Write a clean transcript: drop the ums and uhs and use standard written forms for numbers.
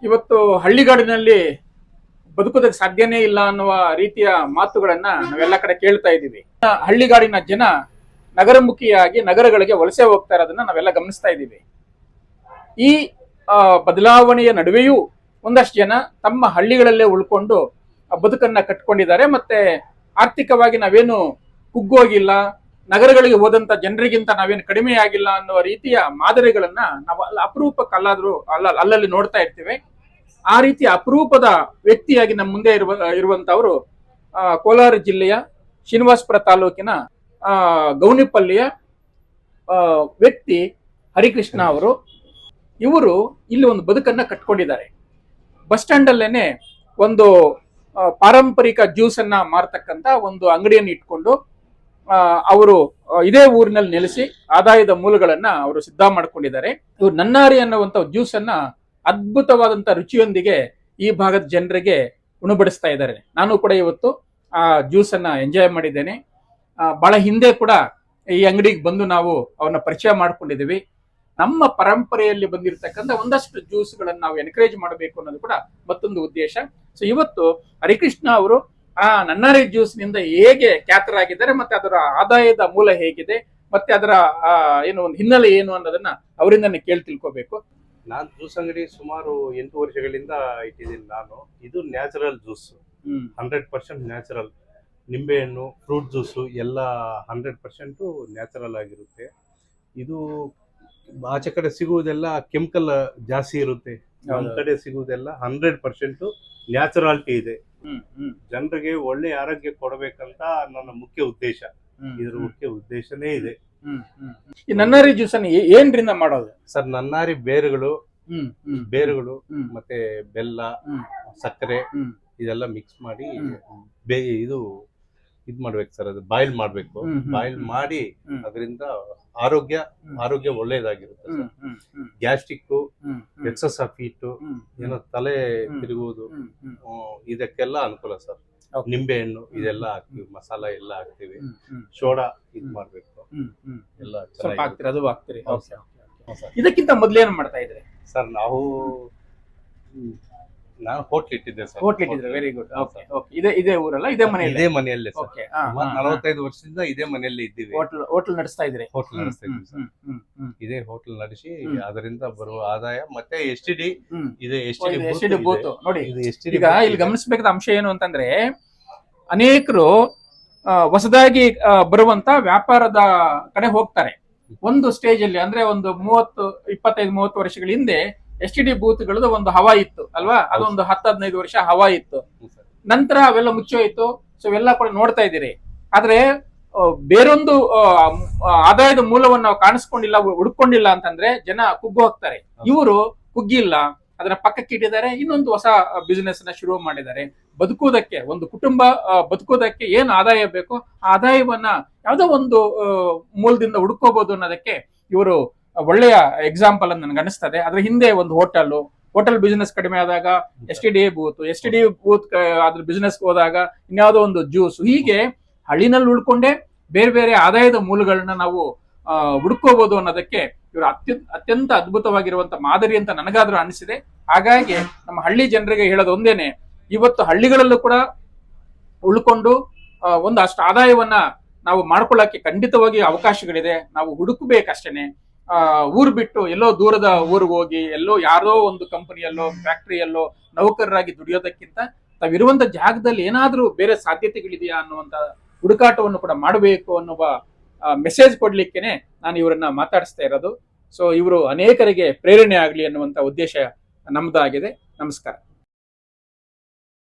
ಇವತ್ತು ಹಳ್ಳಿಗಾಡಿನಲ್ಲಿ ಬದುಕೋದಕ್ಕೆ ಸಾಧ್ಯನೇ ಇಲ್ಲ ಅನ್ನುವ ರೀತಿಯ ಮಾತುಗಳನ್ನ ನಾವೆಲ್ಲ ಕಡೆ ಕೇಳ್ತಾ ಇದ್ದೀವಿ. ಹಳ್ಳಿಗಾಡಿನ ಜನ ನಗರಮುಖಿಯಾಗಿ ನಗರಗಳಿಗೆ ವಲಸೆ ಹೋಗ್ತಾ ಇರೋದನ್ನ ನಾವೆಲ್ಲ ಗಮನಿಸ್ತಾ ಇದ್ದೀವಿ. ಈ ಬದಲಾವಣೆಯ ನಡುವೆಯೂ ಒಂದಷ್ಟು ಜನ ತಮ್ಮ ಹಳ್ಳಿಗಳಲ್ಲೇ ಉಳ್ಕೊಂಡು ಬದುಕನ್ನ ಕಟ್ಕೊಂಡಿದ್ದಾರೆ. ಮತ್ತೆ ಆರ್ಥಿಕವಾಗಿ ನಾವೇನು ಕುಗ್ಗೋಗಿಲ್ಲ, ನಗರಗಳಿಗೆ ಹೋದಂತ ಜನರಿಗಿಂತ ನಾವೇನು ಕಡಿಮೆ ಆಗಿಲ್ಲ ಅನ್ನುವ ರೀತಿಯ ಮಾದರಿಗಳನ್ನ ನಾವು ಅಪರೂಪಕ್ಕಲ್ಲಾದ್ರೂ ಅಲ್ಲಲ್ಲಿ ನೋಡ್ತಾ ಇರ್ತೀವಿ. ಆ ರೀತಿಯ ಅಪರೂಪದ ವ್ಯಕ್ತಿಯಾಗಿ ನಮ್ಮ ಮುಂದೆ ಇರುವಂತವರು ಕೋಲಾರ ಜಿಲ್ಲೆಯ ಶ್ರೀನಿವಾಸಪುರ ತಾಲೂಕಿನ ಗೌನಿಪಲ್ಲಿಯ ವ್ಯಕ್ತಿ ಹರಿಕೃಷ್ಣ ಅವರು. ಇವರು ಇಲ್ಲಿ ಒಂದು ಬದುಕನ್ನ ಕಟ್ಕೊಂಡಿದ್ದಾರೆ. ಬಸ್ ಸ್ಟ್ಯಾಂಡ್ ಅಲ್ಲೇನೆ ಒಂದು ಪಾರಂಪರಿಕ ಜ್ಯೂಸ್ ಅನ್ನ ಮಾರ್ತಕ್ಕಂತ ಒಂದು ಅಂಗಡಿಯನ್ನು ಇಟ್ಕೊಂಡು ಅವರು ಇದೇ ಊರಿನಲ್ಲಿ ನೆಲೆಸಿ ಆದಾಯದ ಮೂಲಗಳನ್ನ ಅವರು ಸಿದ್ಧ ಮಾಡ್ಕೊಂಡಿದ್ದಾರೆ. ಇವರು ನನ್ನಾರಿ ಅನ್ನುವಂತ ಜ್ಯೂಸ್ ಅನ್ನ ಅದ್ಭುತವಾದಂತ ರುಚಿಯೊಂದಿಗೆ ಈ ಭಾಗದ ಜನರಿಗೆ ಉಣಬಡಿಸ್ತಾ ಇದ್ದಾರೆ. ನಾನು ಕೂಡ ಇವತ್ತು ಆ ಜ್ಯೂಸ್ ಅನ್ನ ಎಂಜಾಯ್ ಮಾಡಿದ್ದೇನೆ. ಬಹಳ ಹಿಂದೆ ಕೂಡ ಈ ಅಂಗಡಿಗೆ ಬಂದು ನಾವು ಅವನ್ನ ಪರಿಚಯ ಮಾಡ್ಕೊಂಡಿದ್ದೀವಿ. ನಮ್ಮ ಪರಂಪರೆಯಲ್ಲಿ ಬಂದಿರತಕ್ಕಂಥ ಒಂದಷ್ಟು ಜ್ಯೂಸ್ಗಳನ್ನು ನಾವು ಎನ್ಕರೇಜ್ ಮಾಡಬೇಕು ಅನ್ನೋದು ಕೂಡ ಮತ್ತೊಂದು ಉದ್ದೇಶ. ಸೊ ಇವತ್ತು ಹರಿಕೃಷ್ಣ ಅವರು ಆ ನನ್ನಾರಿ ಜ್ಯೂಸ್ ನಿಂದ ಹೇಗೆ ಖ್ಯಾತರಾಗಿದ್ದಾರೆ, ಮತ್ತೆ ಅದರ ಆದಾಯದ ಮೂಲ ಹೇಗಿದೆ, ಮತ್ತೆ ಅದರ ಏನು ಒಂದು ಹಿನ್ನೆಲೆ ಏನು ಅನ್ನೋದನ್ನ ಅವರಿಂದನೇ ಕೇಳಿ ತಿಳ್ಕೋಬೇಕು. ನಾನು ಜ್ಯೂಸ್ ಅಂಗಡಿ ಸುಮಾರು 8 ವರ್ಷಗಳಿಂದ ಇಟ್ಟಿದ್ದೀನಿ. ನಾನು ಇದು ನ್ಯಾಚುರಲ್ ಜ್ಯೂಸ್, 100% ನ್ಯಾಚುರಲ್. ನಿಂಬೆಹಣ್ಣು, ಫ್ರೂಟ್ ಜ್ಯೂಸು ಎಲ್ಲ 100% ನ್ಯಾಚುರಲ್ ಆಗಿರುತ್ತೆ. ಇದು ಆಚೆ ಕಡೆ ಸಿಗುವುದೆಲ್ಲ ಕೆಮಿಕಲ್ ಜಾಸ್ತಿ ಇರುತ್ತೆ. ನಮ್ಮ ಕಡೆ ಸಿಗುವುದೆಲ್ಲ 100% ನ್ಯಾಚುರಾಲಿಟಿ ಇದೆ. ಜನರಿಗೆ ಒಳ್ಳೆ ಆರೋಗ್ಯ ಕೊಡಬೇಕಂತ ನನ್ನ ಮುಖ್ಯ ಉದ್ದೇಶ. ಇದ್ರ ಮುಖ್ಯ ಉದ್ದೇಶನೇ ಇದೆ. ಈ ನನ್ನಾರಿ ಜ್ಯೂಸ್ ಅನ್ನು ಏನ್ರಿಂದ ಮಾಡೋದು ಸರ್? ನನ್ನಾರಿ ಬೇರುಗಳು ಮತ್ತೆ ಬೆಲ್ಲ, ಸಕ್ಕರೆ ಇದೆಲ್ಲ ಮಿಕ್ಸ್ ಮಾಡಿ ಇದು ಮಾಡ್ಬೇಕು ಸರ್. ಅದು ಬಾಯ್ಲ್ ಮಾಡ್ಬೇಕು. ಬಾಯ್ಲ್ ಮಾಡಿ ಅದರಿಂದ ಆರೋಗ್ಯ ಒಳ್ಳೇದಾಗಿರುತ್ತೆ sir. Gastric, excess of heat, ಏನೋ ತಲೆ ತಿರುಗುವುದು, ಇದಕ್ಕೆಲ್ಲ ಅನುಕೂಲ ಸರ್. ನಿಂಬೆಹಣ್ಣು ಇದೆಲ್ಲ ಹಾಕ್ತಿವಿ, ಮಸಾಲ ಎಲ್ಲ ಹಾಕ್ತಿವಿ, ಸೋಡಾ ಇದ್ ಮಾಡ್ಬೇಕು ಎಲ್ಲ ಚೆನ್ನಾಗಿ. ಇದಕ್ಕಿಂತ ಮೊದ್ಲೇನ್ ಮಾಡ್ತಾ ಇದ್ರೆ ಸರ್? ನಾನು ಹೋಟ್ಲ್ ಇಟ್ಟಿದ್ದೆ ಸರ್. Very good. ಇದೇ ಊರಲ್ಲ, ಇದೇ ಮನೆಯಲ್ಲೇ ಸರ್. 45 ವರ್ಷದಿಂದ ಇದೇ ಮನೆಯಲ್ಲೇ ಇದ್ದೀವಿ. ಹೋಟ್ಲ್ ನಡೆಸ್ತಾ ಇದ್ರಿ? ಹೋಟ್ಲ್ ನಡೆಸ್ತಾ ಇದ್ವಿ ಸರ್. ಇದೇ ಹೋಟ್ಲ್ ನಡೆಸಿ ಅದರಿಂದ ಬರುವ ಆದಾಯ ಮತ್ತೆ STD ಇದೆ. STD ಬೂತ್ ನೋಡಿ. ಈಗ ಇಲ್ಲಿ ಗಮನಿಸಬೇಕಾದ ಅಂಶ ಏನು ಅಂತಂದ್ರೆ, ಅನೇಕರು ಹೊಸದಾಗಿ ಬರುವಂತ ವ್ಯಾಪಾರದ ಕಡೆ ಹೋಗ್ತಾರೆ. ಒಂದು ಸ್ಟೇಜ್ ಅಲ್ಲಿ ಅಂದ್ರೆ ಒಂದು 25-30 ವರ್ಷಗಳ ಹಿಂದೆ STD ಬೂತ್ಗಳದ್ದು ಒಂದು ಹವಾ ಇತ್ತು ಅಲ್ವಾ? ಅದೊಂದು 10-15 ವರ್ಷ ಹವಾ ಇತ್ತು. ನಂತರ ಅವೆಲ್ಲ ಮುಚ್ಚೋಯ್ತು. ಸೊ ಇವೆಲ್ಲ ಕೂಡ ನೋಡ್ತಾ ಇದ್ದೀರಿ. ಆದ್ರೆ ಬೇರೊಂದು ಆದಾಯದ ಮೂಲವನ್ನು ನಾವು ಕಾಣಿಸ್ಕೊಂಡಿಲ್ಲ, ಹುಡ್ಕೊಂಡಿಲ್ಲ ಅಂತಂದ್ರೆ ಜನ ಕುಗ್ಗು ಹೋಗ್ತಾರೆ. ಇವರು ಕುಗ್ಗಿಲ್ಲ, ಅದನ್ನ ಪಕ್ಕಕ್ಕೆ ಇಟ್ಟಿದ್ದಾರೆ. ಇನ್ನೊಂದು ಹೊಸ ಬಿಸಿನೆಸ್ ನ ಶುರು ಮಾಡಿದ್ದಾರೆ. ಬದುಕುವುದಕ್ಕೆ, ಒಂದು ಕುಟುಂಬ ಬದುಕುವುದಕ್ಕೆ ಏನ್ ಆದಾಯ ಬೇಕು, ಆ ಆದಾಯವನ್ನ ಯಾವ್ದೋ ಒಂದು ಮೂಲದಿಂದ ಹುಡ್ಕೋಬಹುದು ಅನ್ನೋದಕ್ಕೆ ಇವರು ಒಳ್ಳೆಯ ಎಕ್ಸಾಂಪಲ್ ಅಂತ ನನಗೆ ಅನಿಸ್ತದೆ. ಅದ್ರ ಹಿಂದೆ ಒಂದು ಹೋಟೆಲ್ ಬಿಸಿನೆಸ್ ಕಡಿಮೆ ಆದಾಗ STD ಬೂತ್ ಅದ್ರ ಬಿಸಿನೆಸ್ ಹೋದಾಗ ಇನ್ಯಾವುದೋ ಒಂದು ಜ್ಯೂಸ್, ಹೀಗೆ ಹಳ್ಳಿನಲ್ಲಿ ಉಳ್ಕೊಂಡೆ ಬೇರೆ ಬೇರೆ ಆದಾಯದ ಮೂಲಗಳನ್ನ ನಾವು ಹುಡ್ಕೋಬಹುದು ಅನ್ನೋದಕ್ಕೆ ಇವರು ಅತ್ಯಂತ ಅದ್ಭುತವಾಗಿರುವಂತ ಮಾದರಿ ಅಂತ ನನಗಾದ್ರೂ ಅನಿಸಿದೆ. ಹಾಗಾಗಿ ನಮ್ಮ ಹಳ್ಳಿ ಜನರಿಗೆ ಹೇಳೋದು ಒಂದೇನೆ, ಇವತ್ತು ಹಳ್ಳಿಗಳಲ್ಲೂ ಕೂಡ ಉಳ್ಕೊಂಡು ಒಂದು ಅಷ್ಟು ಆದಾಯವನ್ನ ನಾವು ಮಾಡ್ಕೊಳ್ಳಕ್ಕೆ ಖಂಡಿತವಾಗಿ ಅವಕಾಶಗಳಿದೆ. ನಾವು ಹುಡುಕಬೇಕಷ್ಟೇನೆ. ಊರ್ ಬಿಟ್ಟು ಎಲ್ಲೋ ದೂರದ ಊರಿಗೆ ಹೋಗಿ ಎಲ್ಲೋ ಯಾರೋ ಒಂದು ಕಂಪನಿಯಲ್ಲೋ ಫ್ಯಾಕ್ಟರಿಯಲ್ಲೋ ನೌಕರರಾಗಿ ದುಡಿಯೋದಕ್ಕಿಂತ ತಾವಿರುವಂತ ಜಾಗದಲ್ಲಿ ಏನಾದ್ರೂ ಬೇರೆ ಸಾಧ್ಯತೆಗಳಿದೆಯಾ ಅನ್ನುವಂತ ಹುಡುಕಾಟವನ್ನು ಕೂಡ ಮಾಡಬೇಕು ಅನ್ನುವ ಮೆಸೇಜ್ ಕೊಡ್ಲಿಕ್ಕೇನೆ ನಾನು ಇವರನ್ನ ಮಾತಾಡಿಸ್ತಾ ಇರೋದು. ಸೊ ಇವರು ಅನೇಕರಿಗೆ ಪ್ರೇರಣೆ ಆಗ್ಲಿ ಅನ್ನುವಂತ ಉದ್ದೇಶ ನಮ್ದಾಗಿದೆ. ನಮಸ್ಕಾರ.